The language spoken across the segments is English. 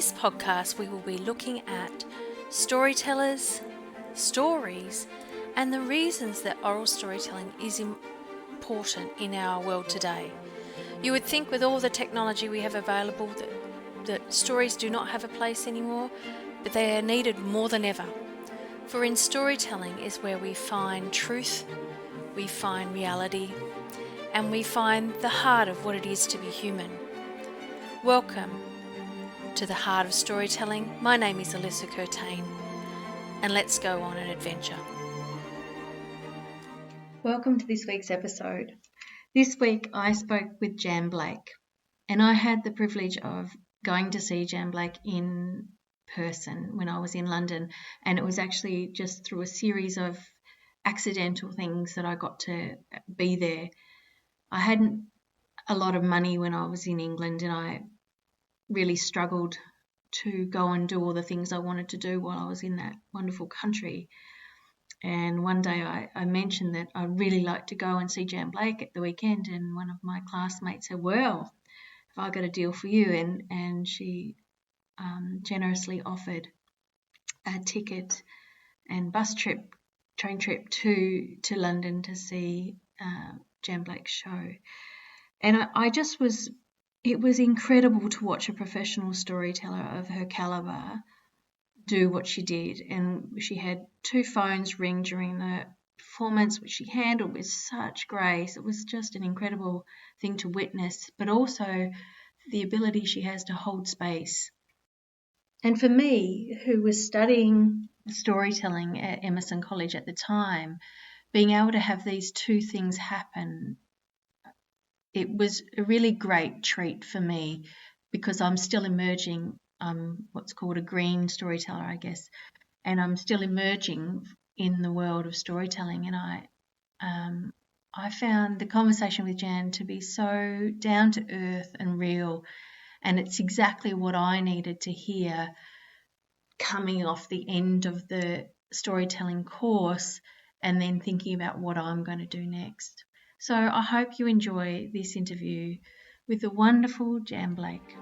this podcast, we will be looking at storytellers, stories, and the reasons that oral storytelling is important in our world today. You would think with all the technology we have available that stories do not have a place anymore, but they are needed more than ever. For in storytelling is where we find truth, we find reality, and we find the heart of what it is to be human. Welcome to the heart of storytelling. My name is Alyssa Curtain, and let's go on an adventure. Welcome to this week's episode. This week I spoke with Jan Blake, and I had the privilege of going to see Jan Blake in person when I was in London, and it was actually just through a series of accidental things that I got to be there. I hadn't a lot of money when I was in England, and I really struggled to go and do all the things I wanted to do while I was in that wonderful country. And one day I mentioned that I'd really like to go and see Jan Blake at the weekend, and one of my classmates said, well, have I got a deal for you? And she generously offered a ticket and train trip to London to see Jan Blake's show. And it was incredible to watch a professional storyteller of her caliber do what she did. And she had 2 phones ring during the performance, which she handled with such grace. It was just an incredible thing to witness, but also the ability she has to hold space. And for me, who was studying storytelling at Emerson College at the time, being able to have these 2 things happen, it was a really great treat for me, because I'm still emerging. I'm what's called a green storyteller, I guess, and I'm still emerging in the world of storytelling. And I found the conversation with Jan to be so down to earth and real, and it's exactly what I needed to hear coming off the end of the storytelling course and then thinking about what I'm going to do next. So I hope you enjoy this interview with the wonderful Jan Blake.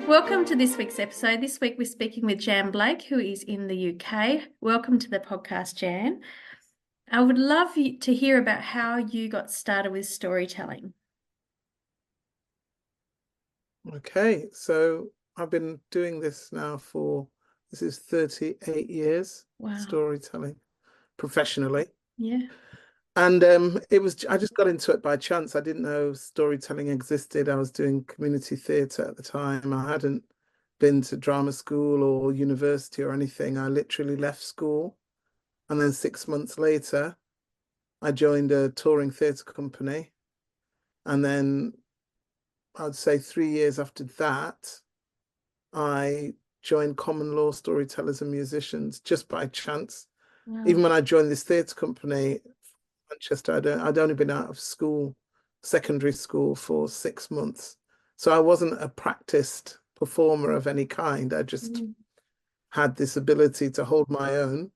Welcome to this week's episode. This week we're speaking with Jan Blake, who is in the UK. Welcome to the podcast, Jan. I would love to hear about how you got started with storytelling. Okay, so I've been doing this now this is 38 years. Wow. Storytelling professionally. Yeah. And I just got into it by chance. I didn't know storytelling existed. I was doing community theatre at the time. I hadn't been to drama school or university or anything. I literally left school, and then 6 months later I joined a touring theatre company, and then I'd say 3 years after that I joined common law storytellers and musicians just by chance. Wow. Even when I joined this theatre company, Manchester, I'd only been out of school, secondary school, for 6 months. So I wasn't a practiced performer of any kind. I just had this ability to hold my own.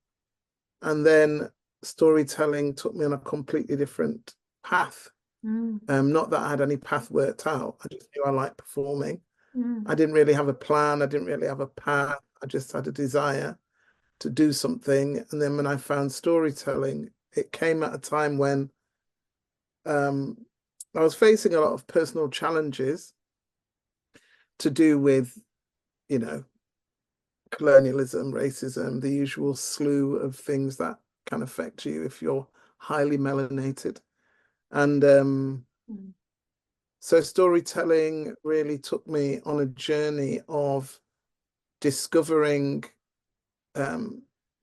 And then storytelling took me on a completely different path. Not that I had any path worked out. I just knew I liked performing. I didn't really have a plan. I didn't really have a path. I just had a desire to do something. And then when I found storytelling, it came at a time when I was facing a lot of personal challenges to do with, colonialism, racism, the usual slew of things that can affect you if you're highly melanated. And so storytelling really took me on a journey of discovering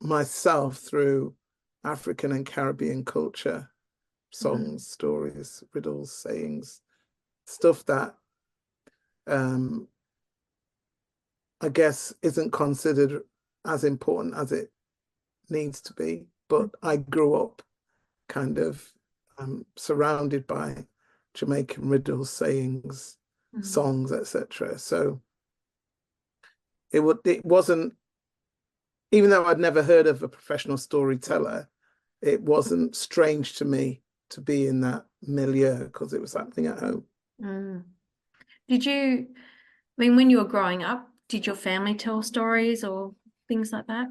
myself through African and Caribbean culture, songs, stories, riddles, sayings, stuff that I guess isn't considered as important as it needs to be. But I grew up kind of surrounded by Jamaican riddles, sayings, songs, etc. So it wasn't, even though I'd never heard of a professional storyteller, it wasn't strange to me to be in that milieu because it was happening at home. Did you mean, when you were growing up, did your family tell stories or things like that?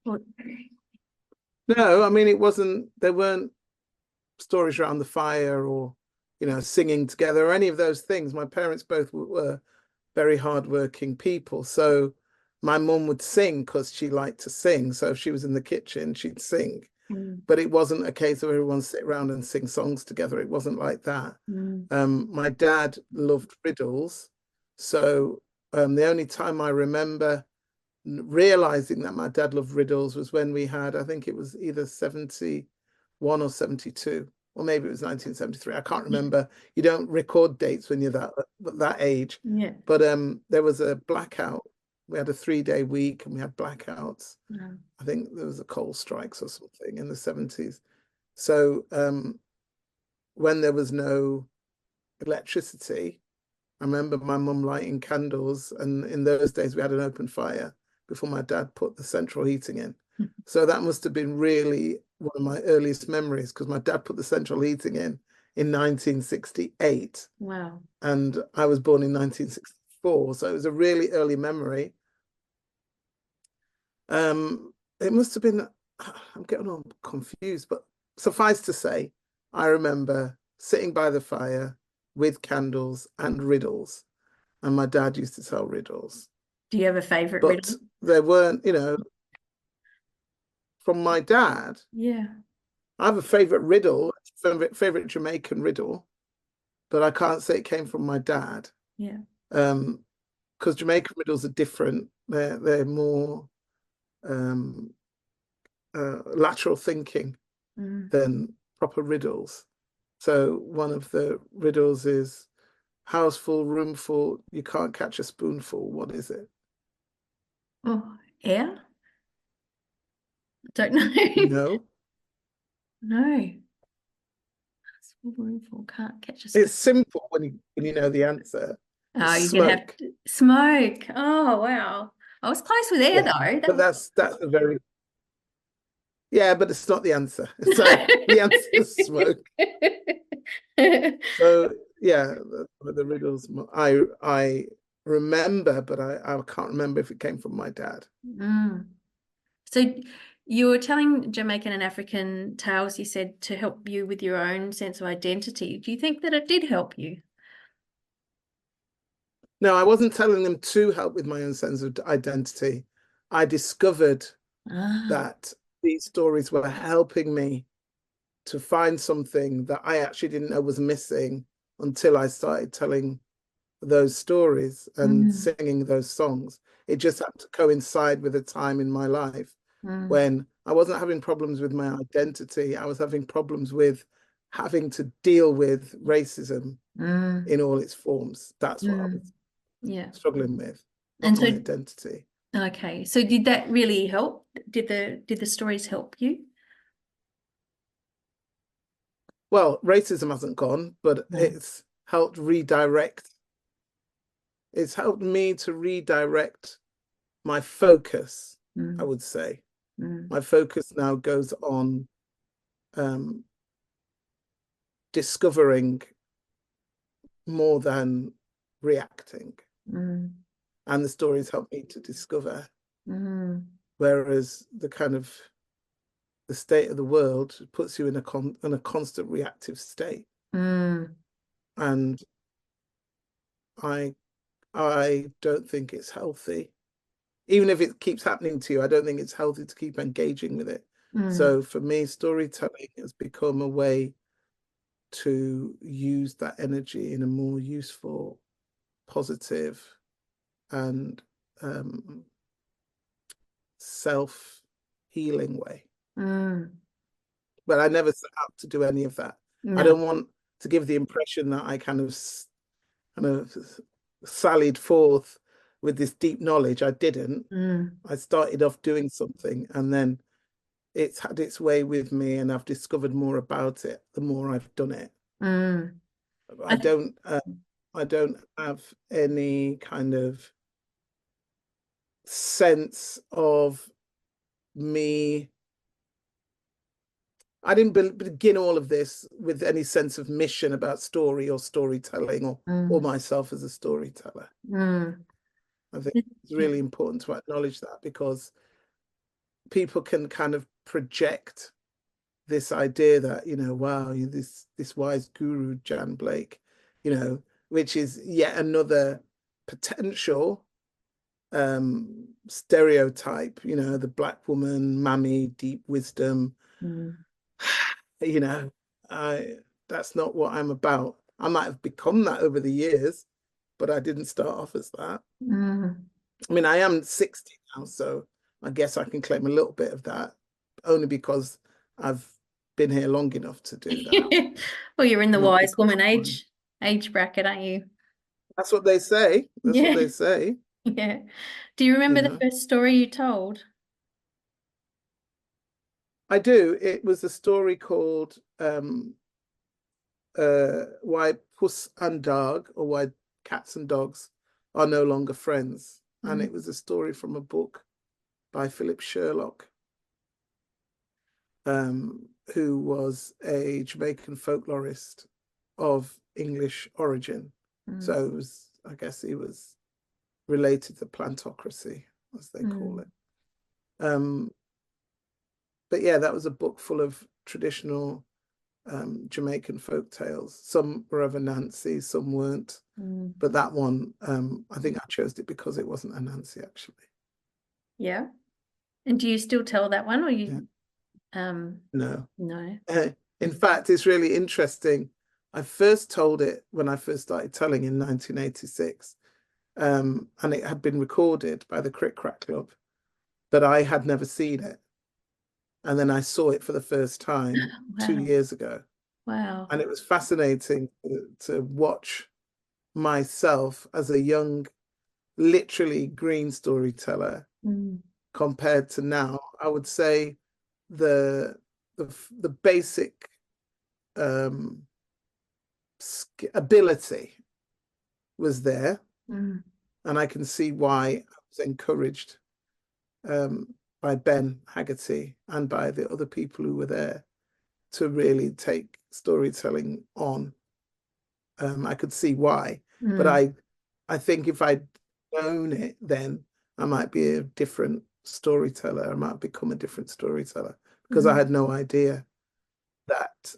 Or... No, I mean, there weren't stories around the fire or, singing together or any of those things. My parents both were very hardworking people. So my mum would sing because she liked to sing. So if she was in the kitchen, she'd sing. But it wasn't a case of everyone sit around and sing songs together. It wasn't like that. My dad loved riddles. So the only time I remember realizing that my dad loved riddles was when we had, I think it was either 71 or 72, or maybe it was 1973. I can't remember. You don't record dates when you're that age. Yeah. But there was a blackout. We had a 3-day week and we had blackouts. Yeah. I think there was a coal strikes or something in the 70s. So when there was no electricity, I remember my mum lighting candles, and in those days we had an open fire before my dad put the central heating in. So that must have been really one of my earliest memories, because my dad put the central heating in 1968. Wow. And I was born in 1964. So it was a really early memory. It must have been, I'm getting all confused, but suffice to say, I remember sitting by the fire with candles and riddles. And my dad used to tell riddles. Do you have a favorite But riddle? there weren't, from my dad. Yeah. I have a favorite riddle, favorite Jamaican riddle, but I can't say it came from my dad. Yeah. Because Jamaican riddles are different. They're more lateral thinking than proper riddles. So one of the riddles is house full, room full, you can't catch a spoonful. What is it? Oh, air? Don't know. No. No. Can't catch a It's simple when you know the answer. Oh, you can have Smoke. smoke. Oh, wow. I was close with air though. But that's a very but it's not the answer. So the answer is smoke. So yeah, the riddles I remember, but I can't remember if it came from my dad. So you were telling Jamaican and African tales, you said, to help you with your own sense of identity. Do you think that it did help you? No, I wasn't telling them to help with my own sense of identity. I discovered that these stories were helping me to find something that I actually didn't know was missing until I started telling those stories and singing those songs. It just had to coincide with a time in my life when I wasn't having problems with my identity. I was having problems with having to deal with racism in all its forms. That's what I was struggling with, not my identity. Okay, so did that really help? Did the stories help you? Well, racism hasn't gone, but it's helped redirect. It's helped me to redirect my focus, I would say. My focus now goes on discovering more than reacting. And the stories help me to discover. Whereas the state of the world puts you in a constant reactive state. And I don't think it's healthy. Even if it keeps happening to you, I don't think it's healthy to keep engaging with it. So for me, storytelling has become a way to use that energy in a more useful, positive, and self-healing way. But I never set out to do any of that. No. I don't want to give the impression that I kind of sallied forth with this deep knowledge. I didn't. I started off doing something, and then it's had its way with me, and I've discovered more about it the more I've done it. I don't have any kind of sense of me I didn't begin all of this with any sense of mission about story or storytelling or myself as a storyteller. I think it's really important to acknowledge that, because people can kind of project this idea that, wow, this wise guru, Jan Blake, which is yet another potential stereotype, the black woman, mammy, deep wisdom. That's not what I'm about. I might have become that over the years, but I didn't start off as that. I mean, I am 60 now, so I guess I can claim a little bit of that, only because I've been here long enough to do that. Well, you're in the Not wise woman because age bracket, aren't you? That's what they say. That's what they say. Yeah. Do you remember the first story you told? I do. It was a story called Why Puss and Dog, or Why Cats and Dogs Are No Longer Friends. And it was a story from a book by Philip Sherlock, who was a Jamaican folklorist of English origin. So it was, I guess he was related to plantocracy, as they call it. But yeah, that was a book full of traditional Jamaican folk tales. Some were of Anansi, some weren't. But that one, I think I chose it because it wasn't Anansi, actually. Yeah. And do you still tell that one, or you? No. No. In fact, it's really interesting. I first told it when I first started telling in 1986, and it had been recorded by the Crick Crack Club, but I had never seen it. And then I saw it for the first time 2 years ago. Wow. And it was fascinating to watch myself as a young, literally green storyteller compared to now. I would say the basic ability was there, and I can see why I was encouraged by Ben Haggerty and by the other people who were there to really take storytelling on. I could see why, but I think if I'd known it then, I might be a different storyteller. I might become a different storyteller, because I had no idea that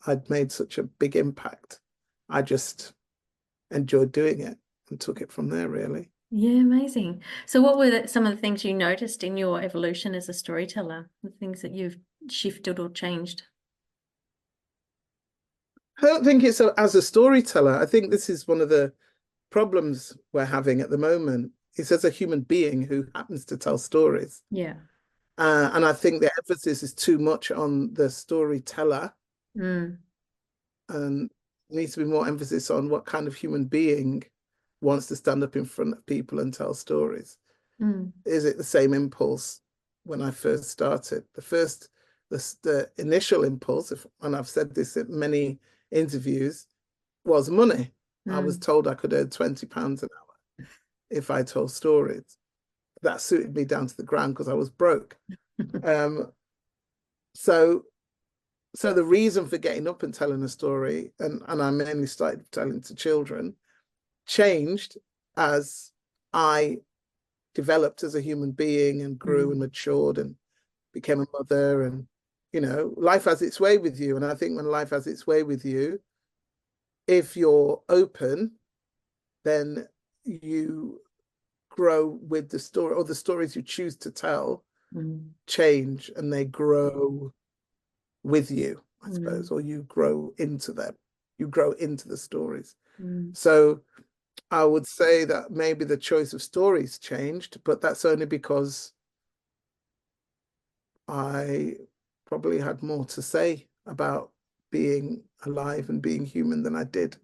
I'd made such a big impact. I just enjoyed doing it and took it from there, really. Yeah, amazing. So what were some of the things you noticed in your evolution as a storyteller, the things that you've shifted or changed? I don't think it's as a storyteller. I think this is one of the problems we're having at the moment. It's as a human being who happens to tell stories. Yeah. And I think the emphasis is too much on the storyteller. And there needs to be more emphasis on what kind of human being wants to stand up in front of people and tell stories. Is it the same impulse when I first started? The initial impulse, and I've said this in many interviews, was money. I was told I could earn £20 an hour if I told stories. That suited me down to the ground because I was broke. So the reason for getting up and telling a story, and I mainly started telling to children, changed as I developed as a human being and grew and matured and became a mother. And life has its way with you, and I think when life has its way with you, if you're open, then you grow with the story, or the stories you choose to tell change and they grow with you, I suppose, or you grow into them, you grow into the stories. So I would say that maybe the choice of stories changed, but that's only because I probably had more to say about being alive and being human than I did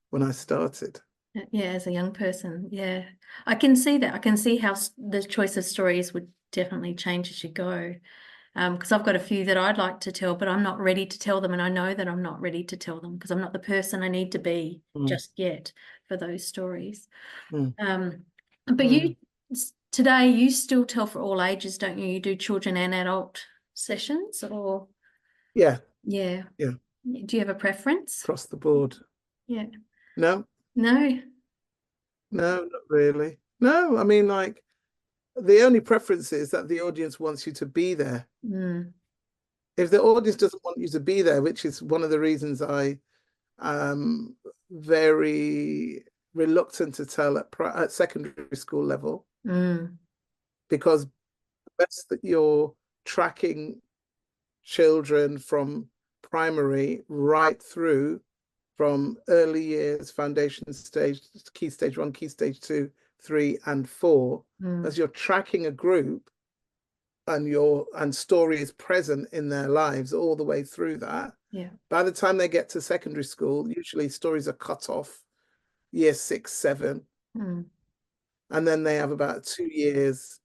when I started. Yeah, as a young person. Yeah, I can see that. I can see how the choice of stories would definitely change as you go. Because I've got a few that I'd like to tell, but I'm not ready to tell them. And I know that I'm not ready to tell them because I'm not the person I need to be just yet for those stories. But you, today, you still tell for all ages, don't you? You do children and adult sessions, or? Yeah, Yeah. yeah, Do you have a preference? across the board. Yeah. No, No. no, not really. No, I mean, like, the only preference is that the audience wants you to be there. Mm. If the audience doesn't want you to be there, which is one of the reasons I am very reluctant to tell at secondary school level, Mm. because best that you're tracking children from primary right through, from early years, foundation stage, key stage 1, key stage 2, 3, and 4, as you're tracking a group, and story is present in their lives all the way through that. Yeah. By the time they get to secondary school, usually stories are cut off year 6, 7, Mm. and then they have about 2 years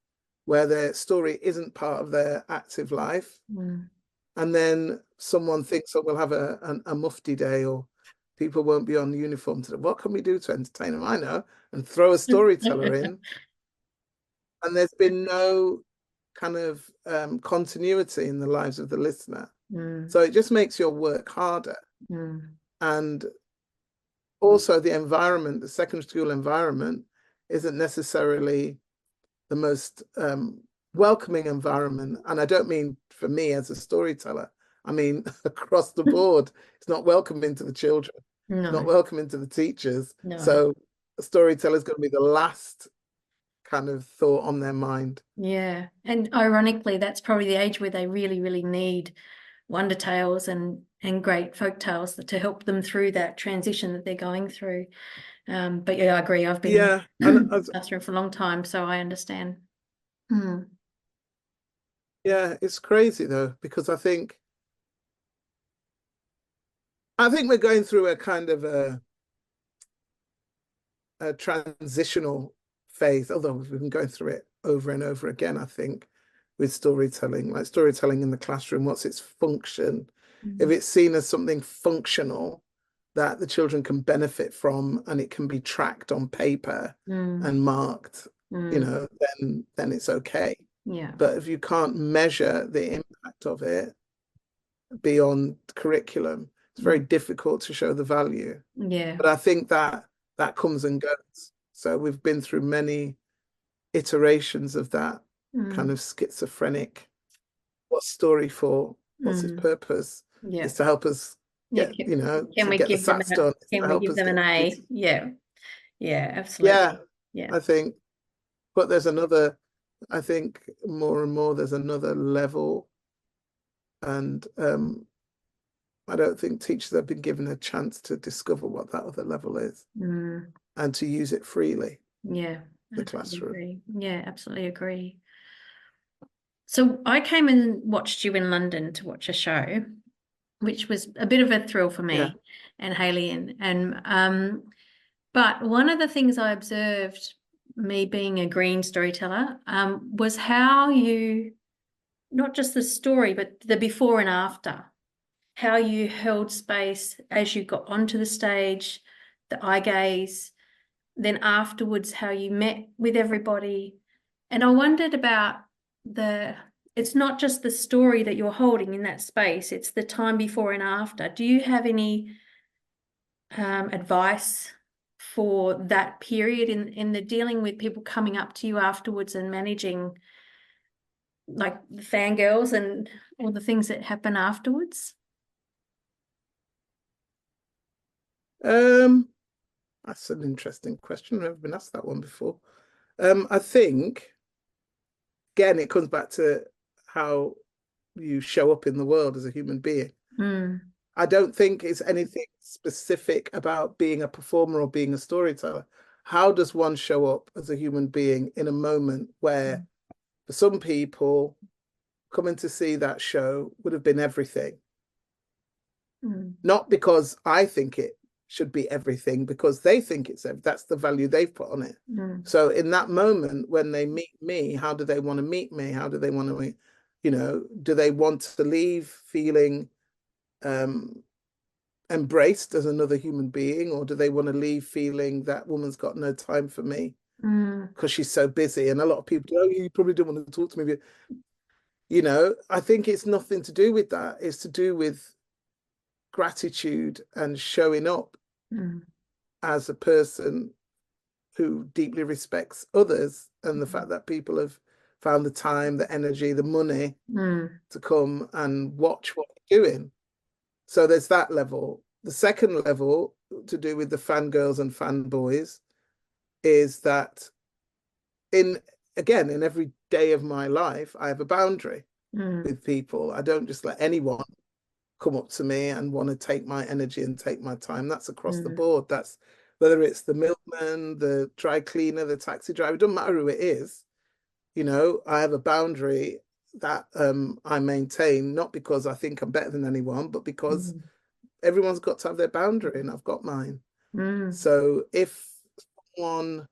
where their story isn't part of their active life. Mm. And then someone thinks, oh, we'll have a mufti day, or people won't be on uniform today. What can we do to entertain them? I know, and throw a storyteller in. And there's been no kind of continuity in the lives of the listener. Mm. So it just makes your work harder. Mm. And also the environment, the secondary school environment, isn't necessarily the most welcoming environment. And I don't mean for me as a storyteller, I mean across the board. It's not welcoming to the children, No. not welcoming to the teachers. No. So a storyteller is going to be the last kind of thought on their mind. Yeah. And ironically, that's probably the age where they really, really need wonder tales and great folk tales to help them through that transition that they're going through. But yeah, I agree. I've been in the classroom for a long time, so I understand. Mm. Yeah, it's crazy though, because I think we're going through a kind of a transitional phase, although we've been going through it over and over again, I think, with storytelling, like storytelling in the classroom. What's its function? If it's seen as something functional that the children can benefit from, and it can be tracked on paper and marked, you know, then it's okay. Yeah. But if you can't measure the impact of it beyond curriculum, it's very difficult to show the value. Yeah. But I think that comes and goes. So we've been through many iterations of that kind of schizophrenic, what's story for? What's its purpose? Yeah. It's to help us Yeah. get, you know, Can to we get the give them SATs done. can we give them an A? Yeah. Yeah, absolutely. Yeah, Yeah. I think, but there's another, I think more and more there's another level, and I don't think teachers have been given a chance to discover what that other level is and to use it freely. Yeah. The classroom. Agree. Yeah, absolutely agree. So I came and watched you in London to watch a show, which was a bit of a thrill for me and Hayley, and but one of the things I observed, me being a green storyteller, was how you, not just the story, but the before and after, how you held space as you got onto the stage, the eye gaze, then afterwards how you met with everybody. And I wondered about it's not just the story that you're holding in that space, it's the time before and after. Do you have any advice for that period in the dealing with people coming up to you afterwards and managing like the fangirls and all the things that happen afterwards? That's an interesting question. I've never been asked that one before. I think, again, it comes back to how you show up in the world as a human being. I don't think it's anything specific about being a performer or being a storyteller. How does one show up as a human being in a moment where, for some people, coming to see that show would have been everything? Not because I think it should be everything, because they think that's the value they've put on it. So in that moment, when they meet me, how do they want to meet me? How do they want to, you know, do they want to leave feeling embraced as another human being, or do they want to leave feeling that woman's got no time for me because she's so busy? And a lot of people, oh, you probably don't want to talk to me. You know, I think it's nothing to do with that. It's to do with gratitude and showing up as a person who deeply respects others, and the fact that people have found the time, the energy, the money to come and watch what we're doing. So there's that level. The second level, to do with the fangirls and fanboys, is that in every day of my life, I have a boundary with people. I don't just let anyone come up to me and want to take my energy and take my time. That's across the board. That's whether it's the milkman, the dry cleaner, the taxi driver, it doesn't matter who it is. You know, I have a boundary that I maintain, not because I think I'm better than anyone, but because everyone's got to have their boundary, and I've got mine. So if someone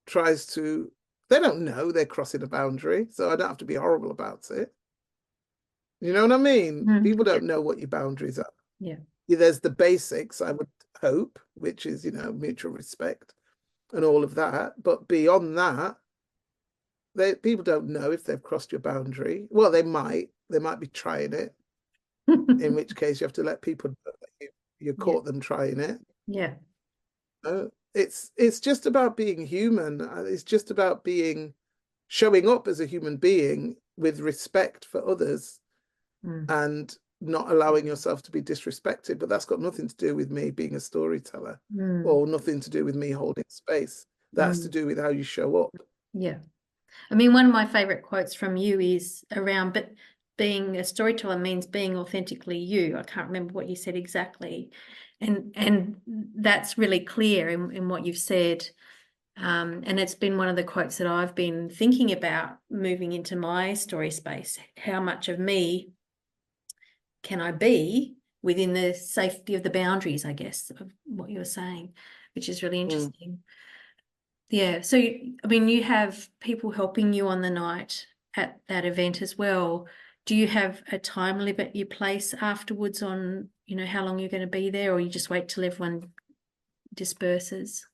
tries to, they don't know they're crossing a boundary, so I don't have to be horrible about it. You know what I mean? People don't know what your boundaries are. Yeah. There's the basics, I would hope, which is, you know, mutual respect and all of that. But beyond that, people don't know if they've crossed your boundary. Well, they might be trying it, in which case you have to let people know that you caught them trying it. Yeah. It's just about being human. It's just about showing up as a human being with respect for others and not allowing yourself to be disrespected. But that's got nothing to do with me being a storyteller or nothing to do with me holding space. That's to do with how you show up. Yeah. I mean, one of my favorite quotes from you is around, but being a storyteller means being authentically you. I can't remember what you said exactly. And that's really clear in what you've said. And it's been one of the quotes that I've been thinking about moving into my story space. How much of me can I be within the safety of the boundaries, I guess, of what you were saying, which is really interesting. Yeah. So, I mean, you have people helping you on the night at that event as well. Do you have a time limit you place afterwards on, you know, how long you're going to be there, or you just wait till everyone disperses?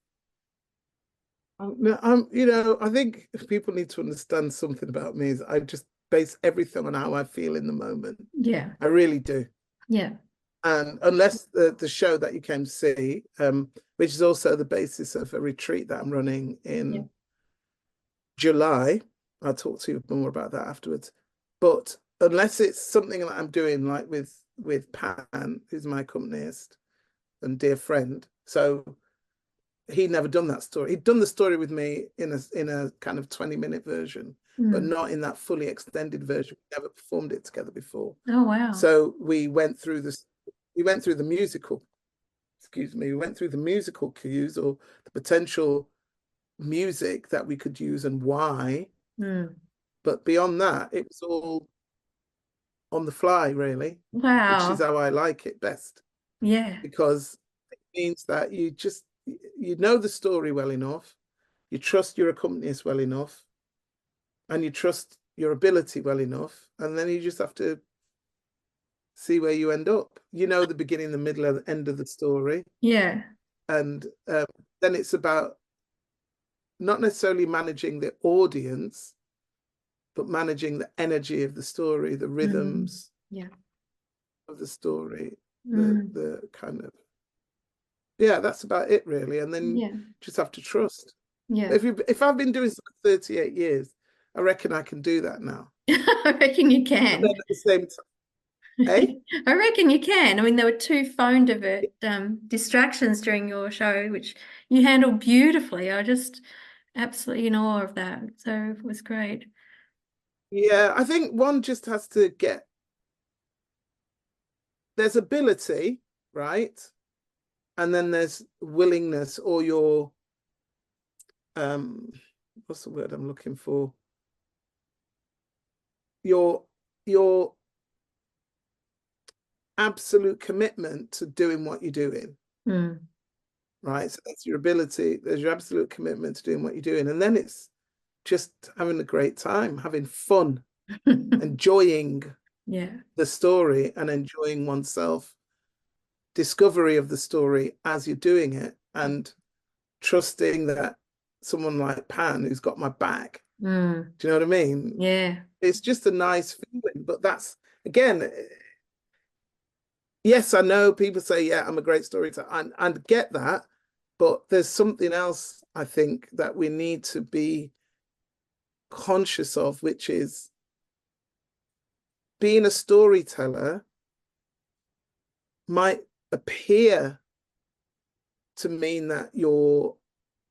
You know, I think people need to understand something about me is I just base everything on how I feel in the moment. Yeah. I really do. Yeah. And unless the show that you came to see, which is also the basis of a retreat that I'm running in July, I'll talk to you more about that afterwards. But unless it's something that I'm doing like with Pan, who's my accompanist and dear friend, so he'd never done that story. He'd done the story with me in a kind of 20-minute version, but not in that fully extended version. We never performed it together before. Oh, wow. So we went through the musical, we went through the musical cues or the potential music that we could use and why. But beyond that, it was all on the fly, really. Wow. Which is how I like it best. Yeah. Because it means that you know the story well enough, you trust your accompanist well enough, and you trust your ability well enough, and then you just have to see where you end up. You know the beginning, the middle, and the end of the story. Yeah. And then it's about not necessarily managing the audience, but managing the energy of the story, the rhythms of the story, the kind of, that's about it really. And then just have to trust. Yeah. If I've been doing this for 38 years, I reckon I can do that now. I reckon you can. And then at the same time, I reckon you can. I mean, there were 2 phone distractions during your show, which you handled beautifully. I just absolutely in awe of that. So it was great. Yeah, I think one just has to there's ability, right? And then there's willingness, or your, what's the word I'm looking for? Your absolute commitment to doing what you're doing. Right? So that's your ability. There's your absolute commitment to doing what you're doing. And then it's just having a great time, having fun, enjoying the story and enjoying oneself, discovery of the story as you're doing it, and trusting that someone like Pan, who's got my back, Mm. Do you know what I mean? Yeah. It's just a nice feeling. But that's, again, yes, I know people say, yeah, I'm a great storyteller, and get that. But there's something else I think that we need to be conscious of, which is being a storyteller might appear to mean that you're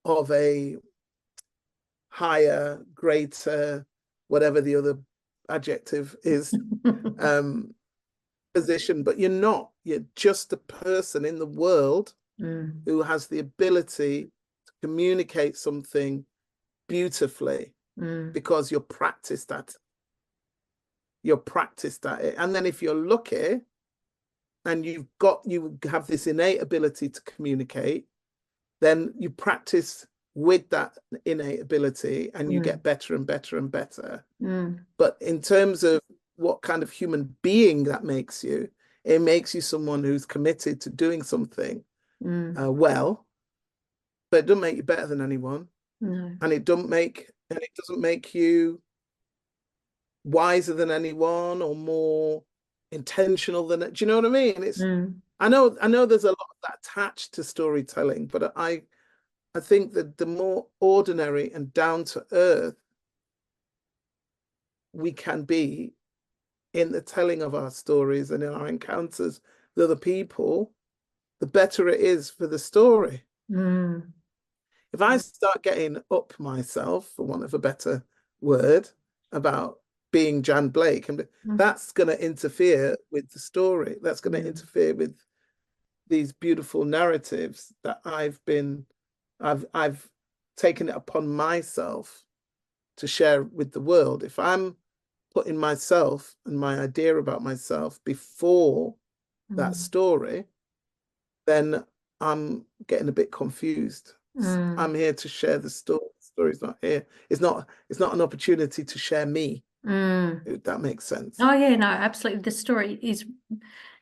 of a higher, greater, whatever the other adjective is, position, but you're not. You're just a person in the world who has the ability to communicate something beautifully because you're practiced at it. You're practiced at it. And then if you're lucky and you have this innate ability to communicate, then you practice with that innate ability and you get better and better and better. But in terms of what kind of human being that makes you, it makes you someone who's committed to doing something well, but it doesn't make you better than anyone. No. And it doesn't make you wiser than anyone or more intentional than it. Do you know what I mean? It's I know there's a lot of that attached to storytelling, but I think that the more ordinary and down to earth we can be in the telling of our stories and in our encounters with other people, the better it is for the story. If I start getting up myself, for want of a better word, about being Jan Blake, and that's going to interfere with the story. That's going to interfere with these beautiful narratives that I've taken it upon myself to share with the world. If I'm putting myself and my idea about myself before that story, then I'm getting a bit confused. I'm here to share the story. The story's not here. It's not an opportunity to share me. If that makes sense. Oh yeah, no, absolutely. The story is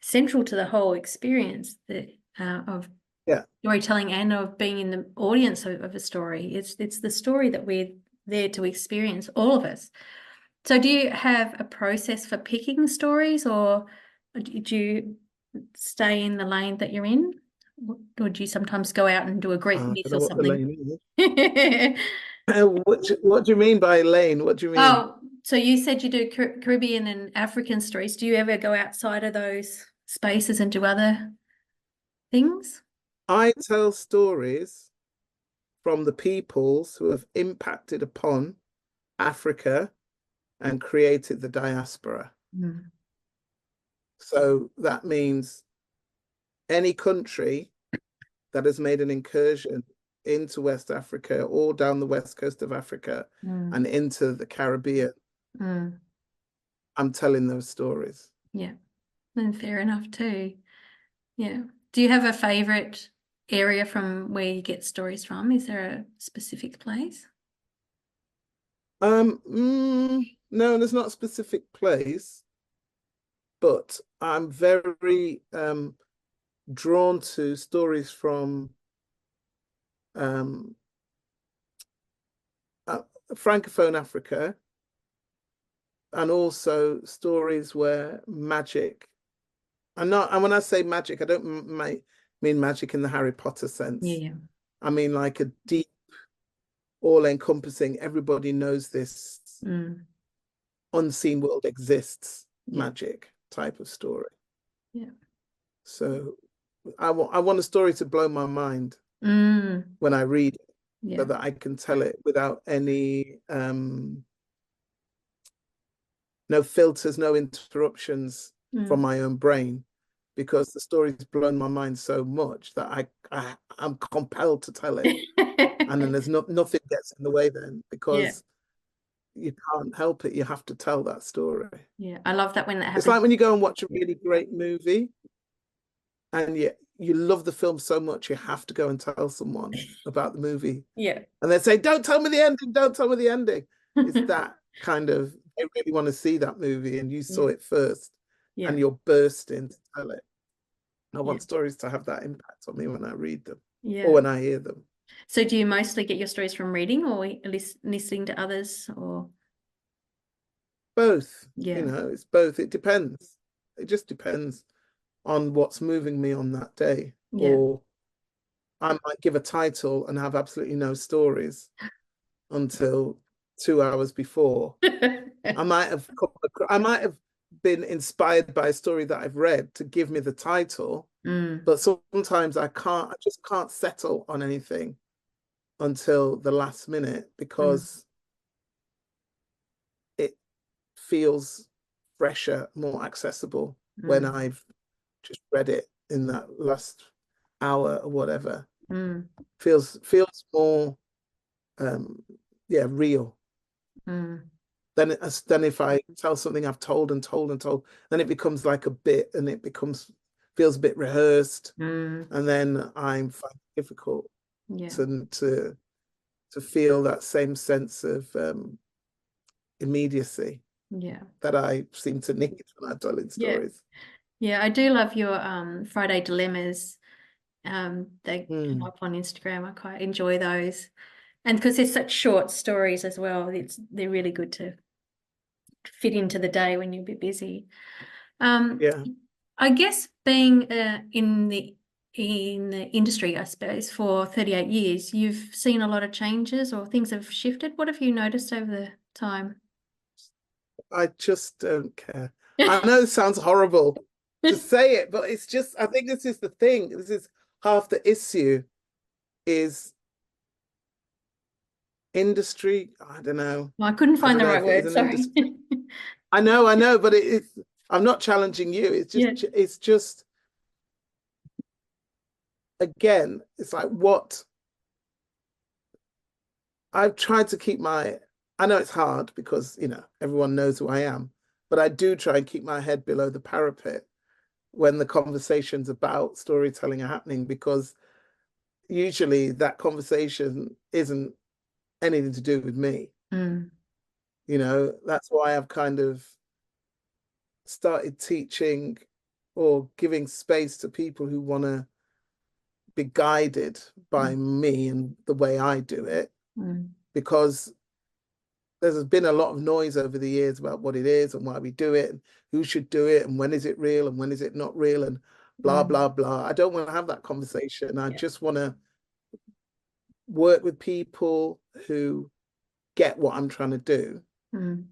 central to the whole experience of storytelling and of being in the audience of a story. It's the story that we're there to experience, all of us. So do you have a process for picking stories, or do you stay in the lane that you're in? Or do you sometimes go out and do a Greek myth or something? What do you mean by lane? What do you mean? Oh, so you said you do Caribbean and African stories. Do you ever go outside of those spaces and do other things? I tell stories from the peoples who have impacted upon Africa and created the diaspora. So that means any country that has made an incursion into West Africa or down the west coast of Africa and into the Caribbean, I'm telling those stories. Yeah, and fair enough too. Yeah. Do you have a favorite area from where you get stories from? Is there a specific place? No, there's not a specific place, but I'm very drawn to stories from Francophone Africa, and also stories where magic, and when I say magic, I don't mean magic in the Harry Potter sense. I mean like a deep, all-encompassing, everybody knows this unseen world exists magic type of story. So I want a story to blow my mind when I read it, so that I can tell it without any no filters, no interruptions from my own brain, because the story's blown my mind so much that I'm compelled to tell it. And then there's nothing gets in the way then, because you can't help it. You have to tell that story. Yeah, I love that when that happens. It's like when you go and watch a really great movie and you love the film so much, you have to go and tell someone about the movie. And they say, don't tell me the ending, don't tell me the ending. It's that kind of, they really want to see that movie and you saw it first and you're bursting to tell it. I want stories to have that impact on me when I read them or when I hear them. So do you mostly get your stories from reading or listening to others, or? Both, Yeah. it's both. It depends. It just depends on what's moving me on that day. Yeah. Or I might give a title and have absolutely no stories until 2 hours before. I might have been inspired by a story that I've read to give me the title, but sometimes I just can't settle on anything until the last minute because it feels fresher, more accessible when I've just read it in that last hour or whatever. Feels more real than if I tell something I've told and told and told, then it becomes like a bit and feels a bit rehearsed, and then I'm finding it difficult to feel that same sense of immediacy that I seem to need when I'm telling stories. Yeah, I do love your Friday dilemmas. They come up on Instagram. I quite enjoy those. And because they're such short stories as well, they're really good to fit into the day when you're a bit busy. I guess being in the industry, I suppose, for 38 years, you've seen a lot of changes or things have shifted. What have you noticed over the time? I just don't care. I know it sounds horrible to say it, but it's just, I think this is the thing. This is half the issue is industry. I don't know. Well, I couldn't find the right word, sorry. I know, but I'm not challenging you. It's just, again, it's like what I've tried to keep I know it's hard because, everyone knows who I am, but I do try and keep my head below the parapet when the conversations about storytelling are happening, because usually that conversation isn't anything to do with me. That's why I've kind of started teaching or giving space to people who want to be guided by me and the way I do it, because there's been a lot of noise over the years about what it is and why we do it and who should do it and when is it real and when is it not real and blah, blah, blah. I don't want to have that conversation. I just want to work with people who get what I'm trying to do and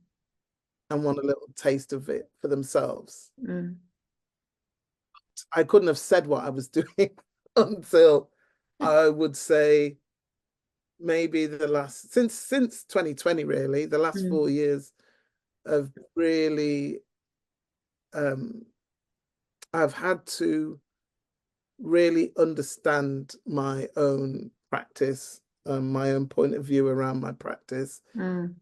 want a little taste of it for themselves. I couldn't have said what I was doing until I would say maybe since 2020, really, the last 4 years of really, I've had to really understand my own practice, my own point of view around my practice, and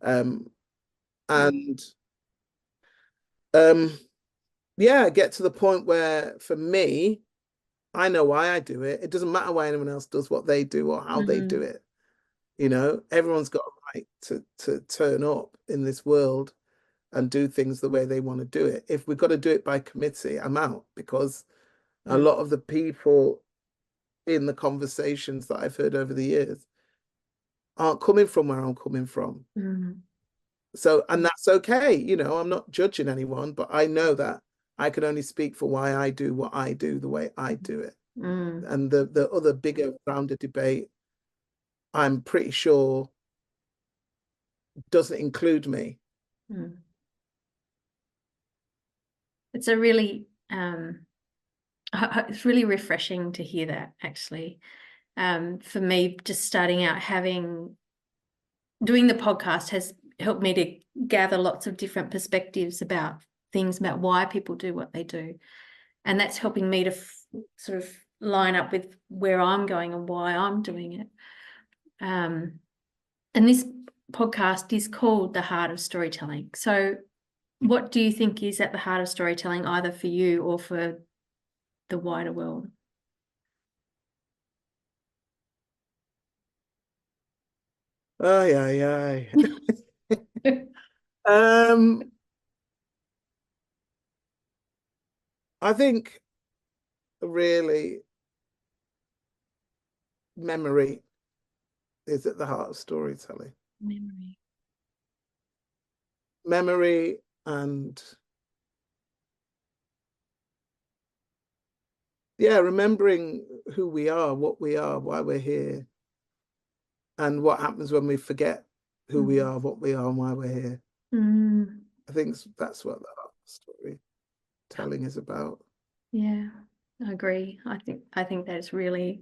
get to the point where, for me, I know why I do it. It doesn't matter why anyone else does what they do or how they do it. Everyone's got a right to turn up in this world and do things the way they want to do it. If we've got to do it by committee, I'm out, because a lot of the people in the conversations that I've heard over the years aren't coming from where I'm coming from. So, and that's okay. I'm not judging anyone, but I know that I can only speak for why I do what I do the way I do it. And the other bigger rounder debate, I'm pretty sure, doesn't include me. It's a really it's really refreshing to hear that, actually. For me, just starting out, doing the podcast has helped me to gather lots of different perspectives about things, about why people do what they do, and that's helping me to sort of line up with where I'm going and why I'm doing it. And this podcast is called The Heart of Storytelling. So what do you think is at the heart of storytelling, either for you or for the wider world? I think really memory is at the heart of storytelling. Memory. Memory and remembering who we are, what we are, why we're here, and what happens when we forget who we are, what we are, and why we're here. I think that's what the heart of storytelling is about. Yeah, I agree. I think that's really,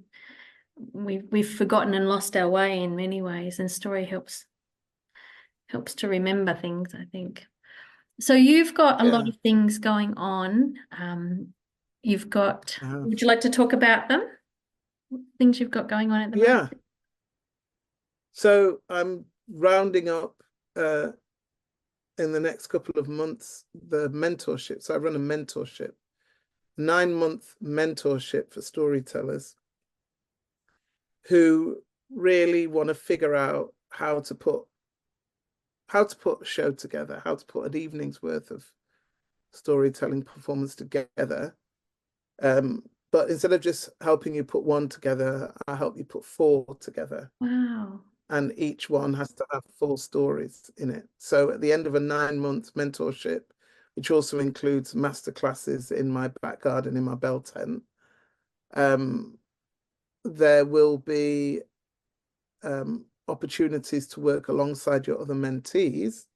we've forgotten and lost our way in many ways, and story helps to remember things, I think. So you've got a lot of things going on. You've got, would you like to talk about them? Things you've got going on at the moment? So I'm rounding up in the next couple of months the mentorship. So I run a mentorship, 9-month mentorship for storytellers who really want to figure out how to put a show together, how to put an evening's worth of storytelling performance together. But instead of just helping you put one together, I help you put 4 together. Wow. And each one has to have 4 stories in it. So at the end of a 9-month mentorship, which also includes masterclasses in my back garden, in my bell tent, there will be opportunities to work alongside your other mentees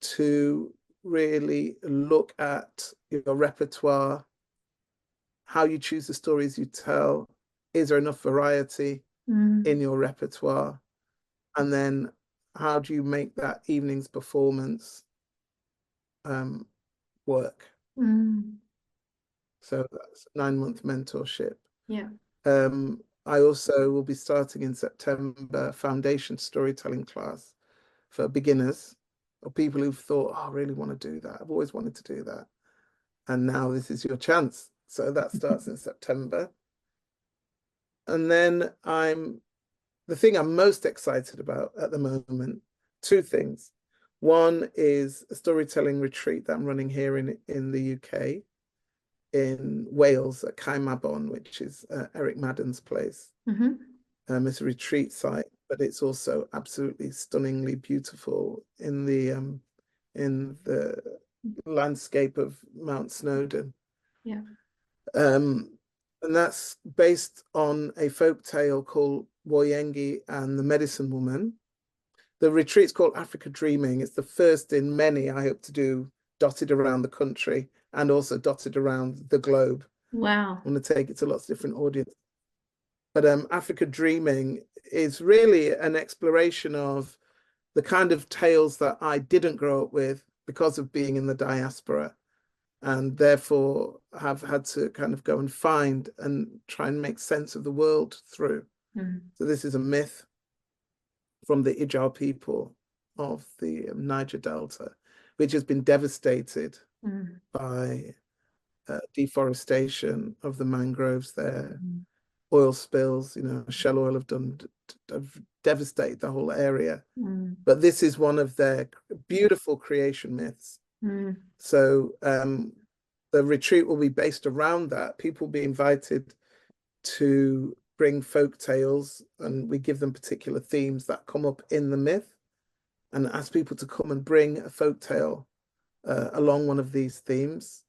to really look at your repertoire, how you choose the stories you tell, is there enough variety in your repertoire, and then how do you make that evening's performance work. So that's a 9-month mentorship. I also will be starting in September foundation storytelling class for beginners or people who've thought, oh, I really want to do that. I've always wanted to do that. And now this is your chance. So that starts in September. And then the thing I'm most excited about at the moment, 2 things. One is a storytelling retreat that I'm running here in the UK, in Wales at Caimabon, which is Eric Madden's place. It's a retreat site, but it's also absolutely stunningly beautiful in the landscape of Mount Snowdon. And that's based on a folk tale called Woyengi and the Medicine Woman. The retreat's called Africa Dreaming. It's the first in many I hope to do, dotted around the country and also dotted around the globe. Wow. I want to take it to lots of different audiences. But Africa Dreaming is really an exploration of the kind of tales that I didn't grow up with because of being in the diaspora, and therefore have had to kind of go and find and try and make sense of the world through. So this is a myth from the Ijaw people of the Niger Delta, which has been devastated by deforestation of the mangroves there, oil spills, Shell Oil have devastated the whole area. But this is one of their beautiful creation myths. So the retreat will be based around that. People will be invited to bring folk tales, and we give them particular themes that come up in the myth, and ask people to come and bring a folk tale along one of these themes.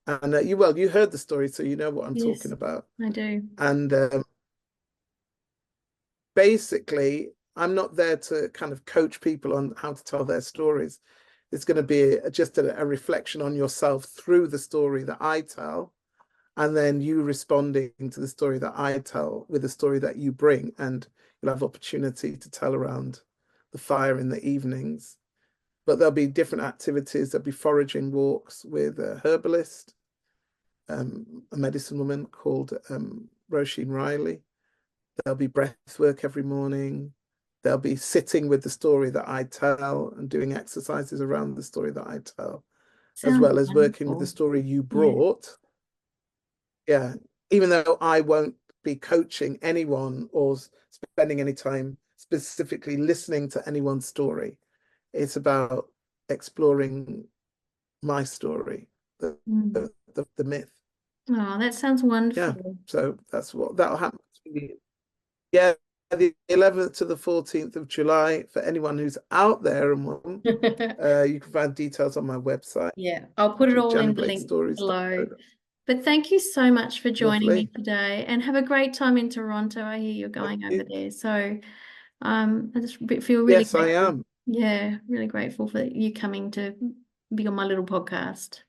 And you heard the story, so you know what I'm talking about. I do. And basically, I'm not there to kind of coach people on how to tell their stories. It's going to be just a reflection on yourself through the story that I tell, and then you responding to the story that I tell with the story that you bring, and you'll have opportunity to tell around the fire in the evenings. But there'll be different activities. There'll be foraging walks with a herbalist, a medicine woman called Roisin Riley. There'll be breath work every morning. There'll be sitting with the story that I tell and doing exercises around the story that I tell, as well as working with the story you brought. Yeah, even though I won't be coaching anyone or spending any time specifically listening to anyone's story, it's about exploring my story, the myth. Oh, that sounds wonderful. Yeah, so that's what that'll happen. Yeah, the 11th to the 14th of July. For anyone who's out there and want, you can find details on my website. Yeah, I'll put it all in the link below. But thank you so much for joining me today, and have a great time in Toronto. I hear you're going over there. So I just feel really Yes, I am. Yeah, really grateful for you coming to be on my little podcast.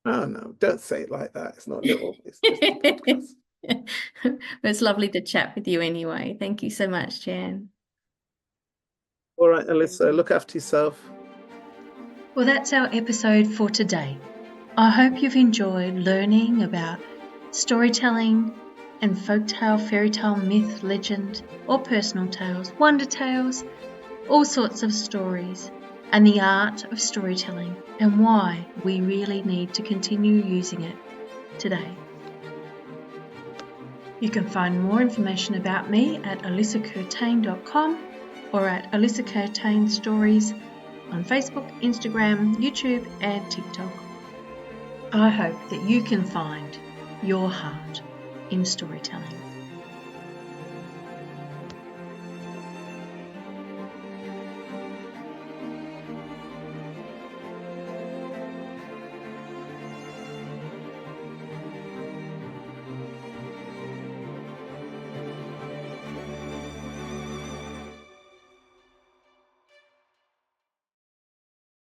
Oh no, don't say it like that. It's not little, it's just a podcast. It's lovely to chat with you anyway. Thank you so much, Jan. All right, Alyssa, look after yourself. Well, that's our episode for today. I hope you've enjoyed learning about storytelling and folktale, fairy tale, myth, legend, or personal tales, wonder tales, all sorts of stories, and the art of storytelling, and why we really need to continue using it today. You can find more information about me at alyssacurtain.com or at Alyssa Curtain Stories on Facebook, Instagram, YouTube, and TikTok. I hope that you can find your heart in storytelling.